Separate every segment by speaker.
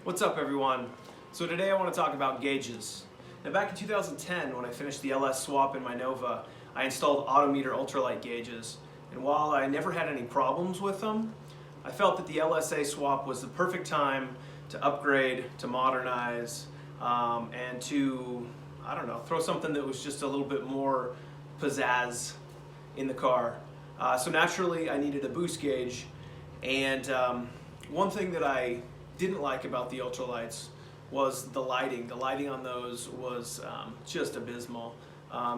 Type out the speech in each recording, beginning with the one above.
Speaker 1: What's up, everyone? So today I want to talk about gauges. Now, back in 2010, when I finished the LS swap in my Nova, I installed Autometer ultralight gauges. And while I never had any problems with them, I felt that the LSA swap was the perfect time to upgrade, to modernize, and to, I don't know, throw something that was just a little bit more pizzazz in the car. So naturally, I needed a boost gauge, and one thing that I didn't like about the ultralights was the lighting. The lighting on those was just abysmal.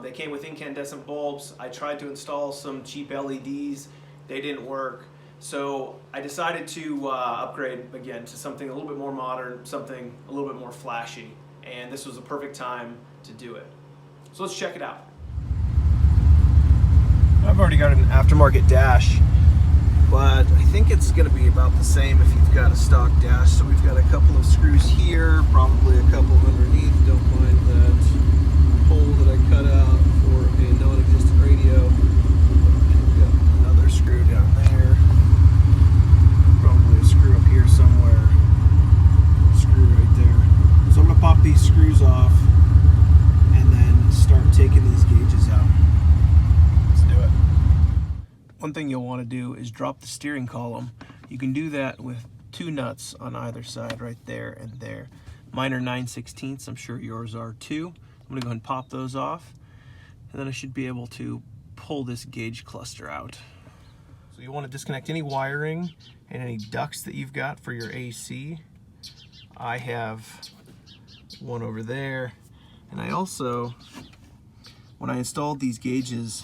Speaker 1: They came with incandescent bulbs. I tried to install some cheap LEDs. They didn't work. So I decided to upgrade again to something a little bit more modern, something a little bit more flashy. And this was the perfect time to do it. So let's check it out. I've already got an aftermarket dash, but I think it's going to be about the same if you've got a stock dash. So we've got a couple of screws here, probably a couple underneath. Don't mind that hole that I cut out for a non-existent radio. We've got another screw down there. Probably a screw up here somewhere. Screw right there. So I'm going to pop these screws off and then start taking these gauges out. Let's do it. One thing you'll want to do is drop the steering column. You can do that with two nuts on either side, right there and there. Mine are 9/16. I'm sure yours are too. I'm going to go ahead and pop those off, and then I should be able to pull this gauge cluster out. So you want to disconnect any wiring and any ducts that you've got for your AC. I have one over there, and I also, when I installed these gauges,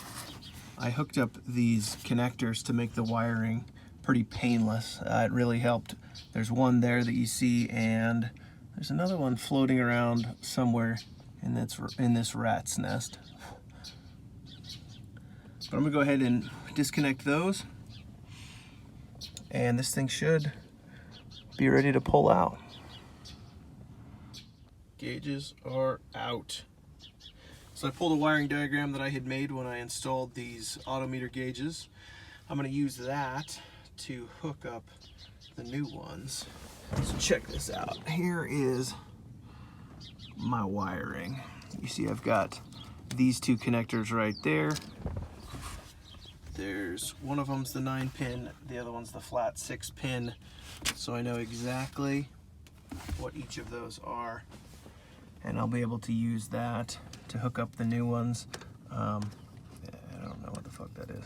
Speaker 1: I hooked up these connectors to make the wiring pretty painless. It really helped. There's one there that you see, and there's another one floating around somewhere in this rat's nest. But I'm gonna go ahead and disconnect those, and this thing should be ready to pull out. Gauges are out. So I pulled a wiring diagram that I had made when I installed these Autometer gauges. I'm going to use that to hook up the new ones. So check this out. Here is my wiring. You see I've got these two connectors right there. There's one of them's the 9-pin, the other one's the flat 6-pin. So I know exactly what each of those are, and I'll be able to use that to hook up the new ones. I don't know what the fuck that is.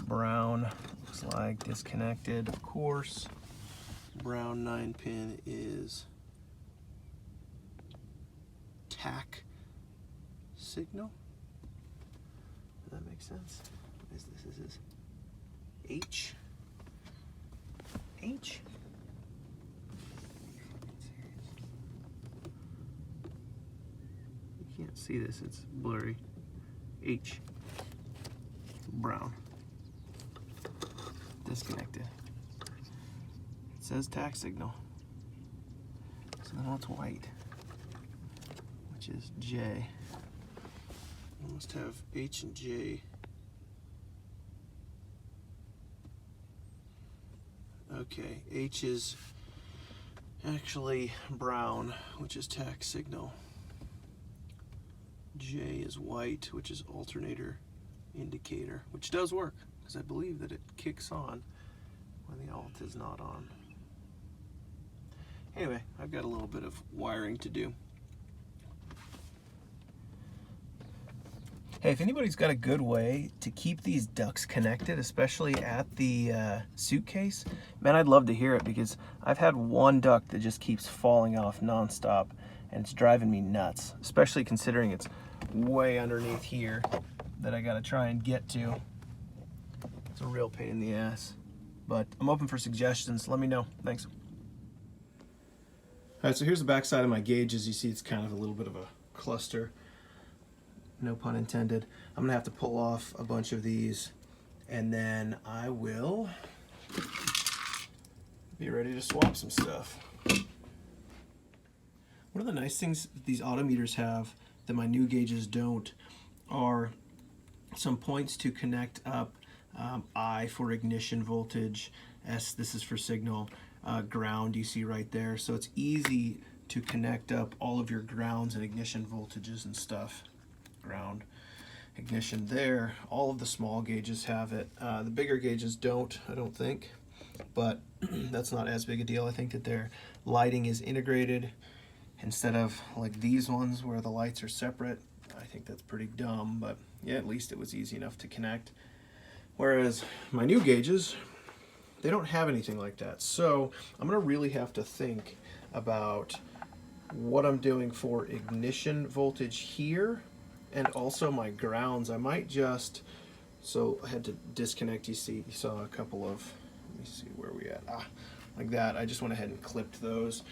Speaker 1: Brown, looks like disconnected, of course. Brown 9-pin is tach signal. Does that make sense? What is this? Is this H? H? Can't see this, it's blurry. H. Brown. Disconnected. It says tach signal. So then what's white? Which is J. I must have H and J. Okay, H is actually brown, which is tach signal. J is white, which is alternator indicator, which does work, because I believe that it kicks on when the alt is not on. Anyway, I've got a little bit of wiring to do. Hey, if anybody's got a good way to keep these ducts connected, especially at the suitcase, man, I'd love to hear it, because I've had one duct that just keeps falling off nonstop, and it's driving me nuts, especially considering it's way underneath here that I gotta try and get to. It's a real pain in the ass, but I'm open for suggestions. Let me know. Thanks. All right, so here's the back side of my gauges. You see it's kind of a little bit of a cluster, no pun intended. I'm gonna have to pull off a bunch of these, and then I will be ready to swap some stuff. One of the nice things these Autometers have that my new gauges don't are some points to connect up. I for ignition voltage, S this is for signal, ground you see right there. So it's easy to connect up all of your grounds and ignition voltages and stuff. Ground, ignition there. All of the small gauges have it. The bigger gauges don't, I don't think, but that's not as big a deal. I think that their lighting is integrated instead of like these ones where the lights are separate. I think that's pretty dumb, but yeah, at least it was easy enough to connect. Whereas my new gauges, they don't have anything like that. So I'm gonna really have to think about what I'm doing for ignition voltage here and also my grounds. I might just, so I had to disconnect, you saw a couple of, let me see where we at, like that. I just went ahead and clipped those.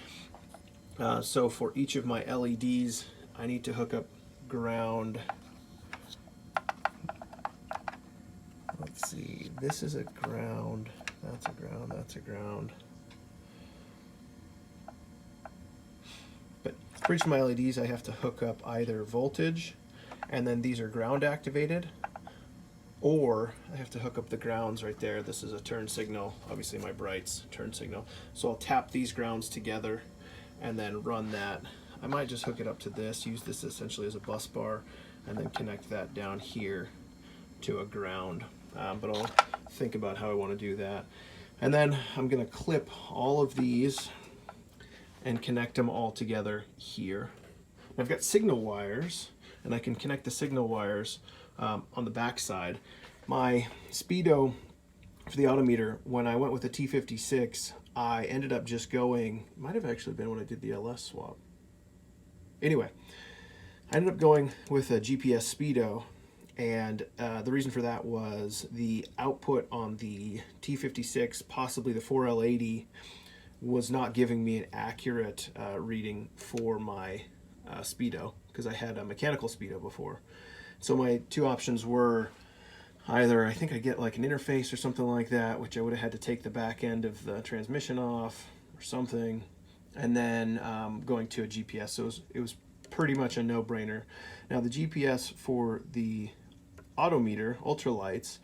Speaker 1: So for each of my LEDs, I need to hook up ground. Let's see, this is a ground, that's a ground, that's a ground. But for each of my LEDs, I have to hook up either voltage, and then these are ground activated, or I have to hook up the grounds right there. This is a turn signal, obviously my brights, turn signal. So I'll tap these grounds together and then run that. I might just hook it up to this, use this essentially as a bus bar, and then connect that down here to a ground. But I'll think about how I want to do that. And then I'm going to clip all of these and connect them all together here. I've got signal wires, and I can connect the signal wires on the back side. My speedo for the Autometer, when I went with the T56, I ended up just going, might have actually been when I did the LS swap. Anyway, I ended up going with a GPS speedo, and the reason for that was the output on the T56, possibly the 4L80, was not giving me an accurate reading for my speedo, because I had a mechanical speedo before. So my two options were either I think I get like an interface or something like that, which I would have had to take the back end of the transmission off or something, and then going to a GPS. So it was pretty much a no-brainer. Now the GPS for the Autometer ultralights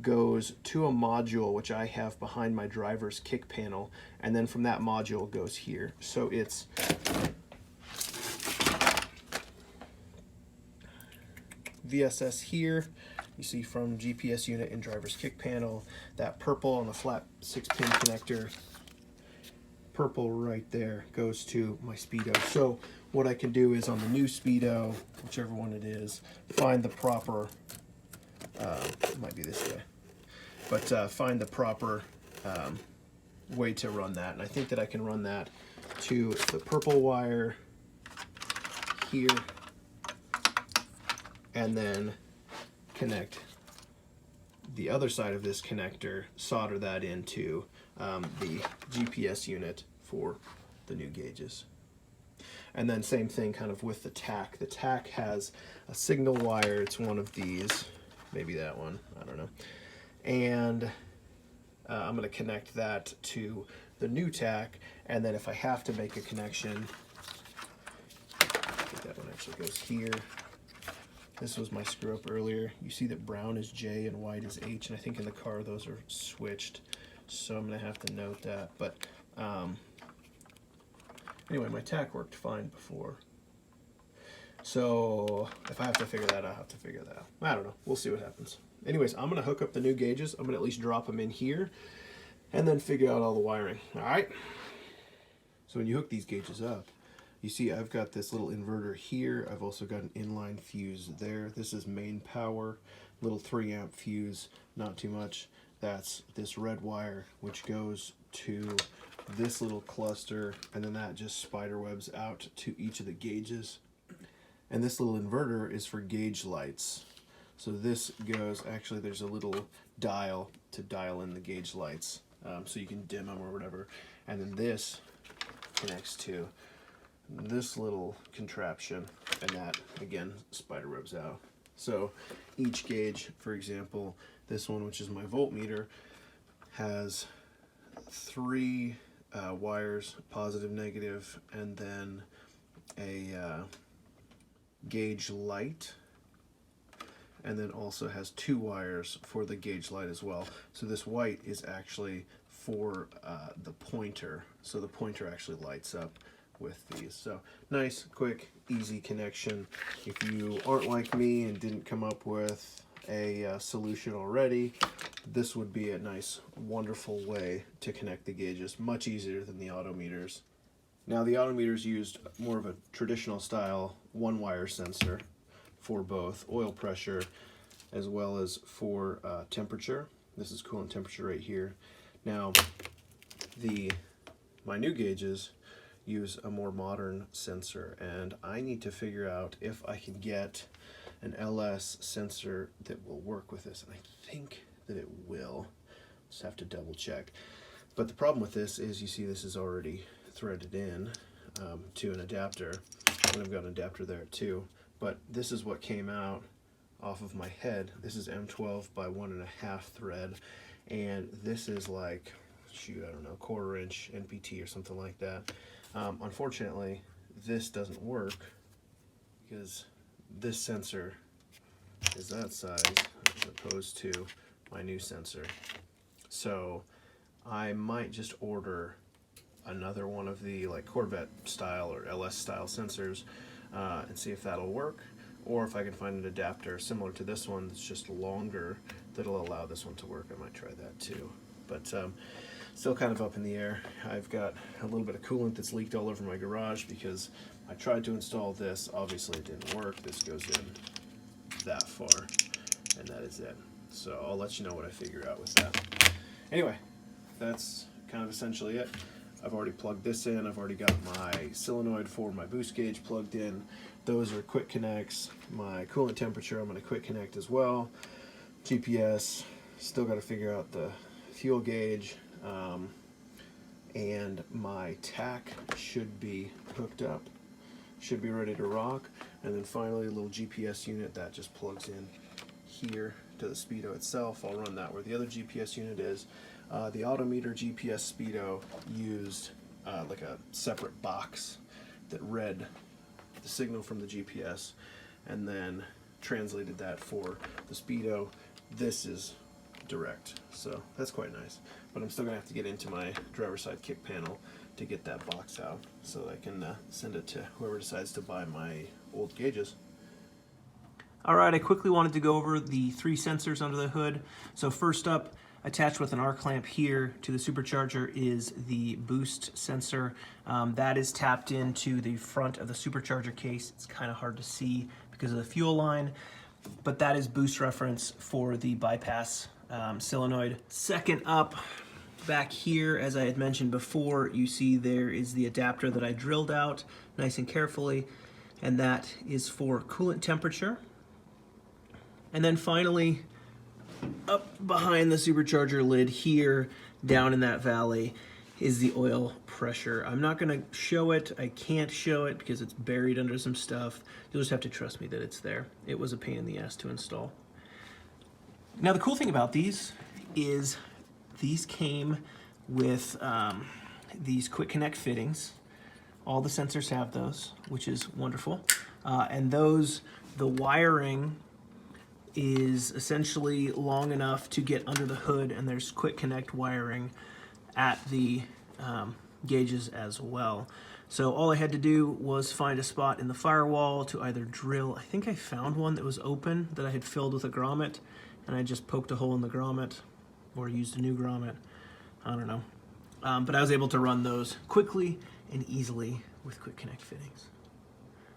Speaker 1: goes to a module which I have behind my driver's kick panel, and then from that module goes here. So it's VSS here, you see from GPS unit and driver's kick panel, that purple on the flat 6-pin connector, purple right there goes to my speedo. So what I can do is on the new speedo, whichever one it is, find the proper, it might be this way, but find the proper way to run that. And I think that I can run that to the purple wire here, and then connect the other side of this connector, solder that into the GPS unit for the new gauges. And then same thing kind of with the tach. The tach has a signal wire, it's one of these, maybe that one, I don't know. And I'm going to connect that to the new tach, and then if I have to make a connection, I think that one actually goes here. This was my screw up earlier. You see that brown is J and white is H, and I think in the car those are switched, so I'm going to have to note that. But anyway, my tach worked fine before. So if I have to figure that out, I'll have to figure that out. I don't know. We'll see what happens. Anyways, I'm going to hook up the new gauges. I'm going to at least drop them in here and then figure out all the wiring. All right? So when you hook these gauges up, you see I've got this little inverter here. I've also got an inline fuse there. This is main power, little 3-amp fuse, not too much. That's this red wire, which goes to this little cluster, and then that just spider webs out to each of the gauges. And this little inverter is for gauge lights. So this goes, actually there's a little dial to dial in the gauge lights, so you can dim them or whatever. And then this connects to this little contraption, and that again spider webs out. So each gauge, for example, this one, which is my voltmeter, has 3 wires, positive, negative, and then a gauge light, and then also has 2 wires for the gauge light as well. So this white is actually for the pointer, so the pointer actually lights up with these. So nice, quick, easy connection. If you aren't like me and didn't come up with a solution already, this would be a nice, wonderful way to connect the gauges, much easier than the Autometers. Now the Autometers used more of a traditional style one-wire sensor for both oil pressure as well as for temperature. This is coolant temperature right here. Now my new gauges use a more modern sensor, and I need to figure out if I can get an LS sensor that will work with this, and I think that it will. Just have to double check. But the problem with this is, you see this is already threaded in to an adapter, and I've got an adapter there too, but this is what came out off of my head. This is M12 by 1.5 thread, and this is like, shoot, I don't know, 1/4 inch NPT or something like that. Unfortunately, this doesn't work because this sensor is that size as opposed to my new sensor. So I might just order another one of the like Corvette style or LS style sensors and see if that'll work, or if I can find an adapter similar to this one that's just longer that'll allow this one to work. I might try that too. But still kind of up in the air. I've got a little bit of coolant that's leaked all over my garage because I tried to install this. Obviously it didn't work. This goes in that far, and that is it. So I'll let you know what I figure out with that. Anyway, that's kind of essentially it. I've already plugged this in. I've already got my solenoid for my boost gauge plugged in. Those are quick connects. My coolant temperature I'm going to quick connect as well. GPS, still got to figure out the fuel gauge, and my tach should be hooked up, should be ready to rock. And then finally a little GPS unit that just plugs in here to the speedo itself. I'll run that where the other GPS unit is. The Autometer GPS speedo used like a separate box that read the signal from the GPS and then translated that for the speedo. This is direct, so that's quite nice. But I'm still gonna have to get into my driver's side kick panel to get that box out so that I can send it to whoever decides to buy my old gauges. Alright, I quickly wanted to go over the 3 sensors under the hood. So first up, attached with an arc clamp here to the supercharger, is the boost sensor. That is tapped into the front of the supercharger case. It's kind of hard to see because of the fuel line, but that is boost reference for the bypass solenoid. Second up, back here, as I had mentioned before, you see there is the adapter that I drilled out nice and carefully, and that is for coolant temperature. And then finally, up behind the supercharger lid here, down in that valley, is the oil pressure. I'm not gonna show it. I can't show it because it's buried under some stuff. You'll just have to trust me that it's there. It was a pain in the ass to install. Now the cool thing about these is these came with these quick connect fittings. All the sensors have those, which is wonderful. And those, the wiring is essentially long enough to get under the hood, and there's quick connect wiring at the gauges as well. So all I had to do was find a spot in the firewall to either drill. I think I found one that was open that I had filled with a grommet, and I just poked a hole in the grommet or used a new grommet. I don't know. But I was able to run those quickly and easily with quick connect fittings.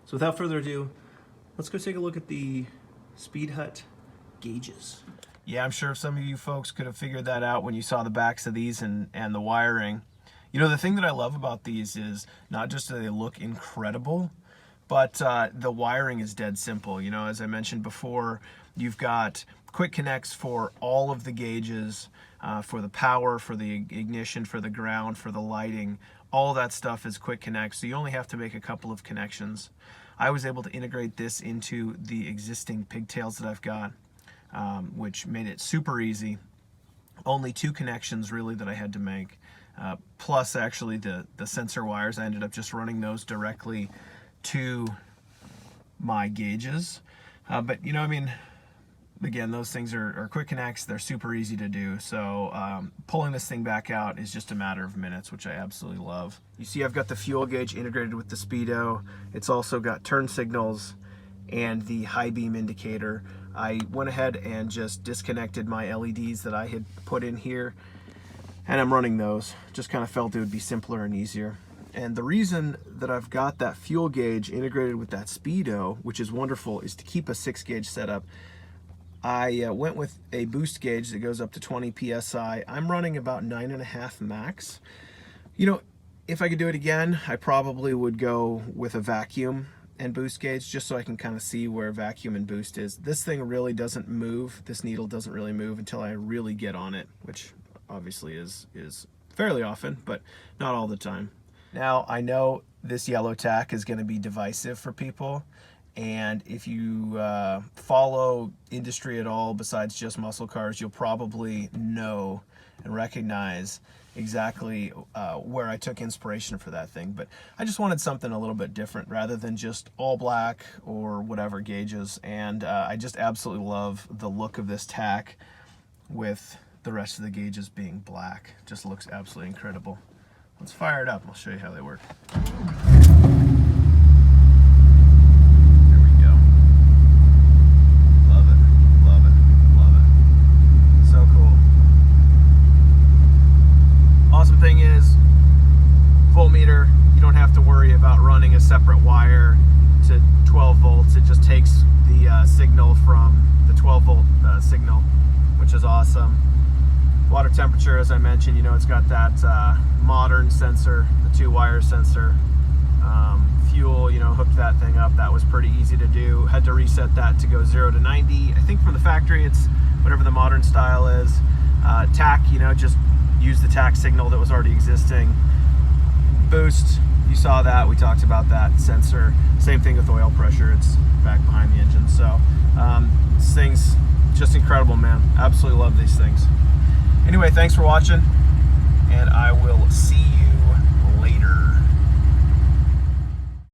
Speaker 1: So without further ado, let's go take a look at the Speedhut gauges. Yeah, I'm sure some of you folks could have figured that out when you saw the backs of these and the wiring. You know, the thing that I love about these is not just that they look incredible, but the wiring is dead simple. You know, as I mentioned before, you've got quick connects for all of the gauges, for the power, for the ignition, for the ground, for the lighting. All that stuff is quick connect, so you only have to make a couple of connections. I was able to integrate this into the existing pigtails that I've got, which made it super easy. Only 2 connections really that I had to make, plus actually the sensor wires. I ended up just running those directly to my gauges. But you know, I mean, again, those things are quick connects. They're super easy to do. So pulling this thing back out is just a matter of minutes, which I absolutely love. You see I've got the fuel gauge integrated with the speedo. It's also got turn signals and the high beam indicator. I went ahead and just disconnected my LEDs that I had put in here, and I'm running those. Just kind of felt it would be simpler and easier. And the reason that I've got that fuel gauge integrated with that speedo, which is wonderful, is to keep a 6-gauge setup. I went with a boost gauge that goes up to 20 PSI. I'm running about 9.5 max. You know, if I could do it again, I probably would go with a vacuum and boost gauge, just so I can kind of see where vacuum and boost is. This thing really doesn't move. This needle doesn't really move until I really get on it, which obviously is fairly often, but not all the time. Now, I know this yellow tach is going to be divisive for people, and if you follow industry at all besides just muscle cars, you'll probably know and recognize exactly where I took inspiration for that thing. But I just wanted something a little bit different rather than just all black or whatever gauges, and I just absolutely love the look of this tach with the rest of the gauges being black. Just looks absolutely incredible. Let's fire it up. I'll show you how they work. There we go. Love it, love it, love it. So cool. Awesome thing is, voltmeter, you don't have to worry about running a separate wire to 12 volts. It just takes the signal from the 12 volt signal, which is awesome. Water temperature, as I mentioned, you know, it's got that modern sensor, the 2-wire sensor. Fuel, you know, hooked that thing up. That was pretty easy to do. Had to reset that to go 0 to 90. I think from the factory it's whatever the modern style is. Tach, you know, just use the tach signal that was already existing. Boost, you saw that, we talked about that sensor. Same thing with oil pressure, it's back behind the engine. So this thing's just incredible, man. Absolutely love these things. Anyway, thanks for watching, and I will see you later.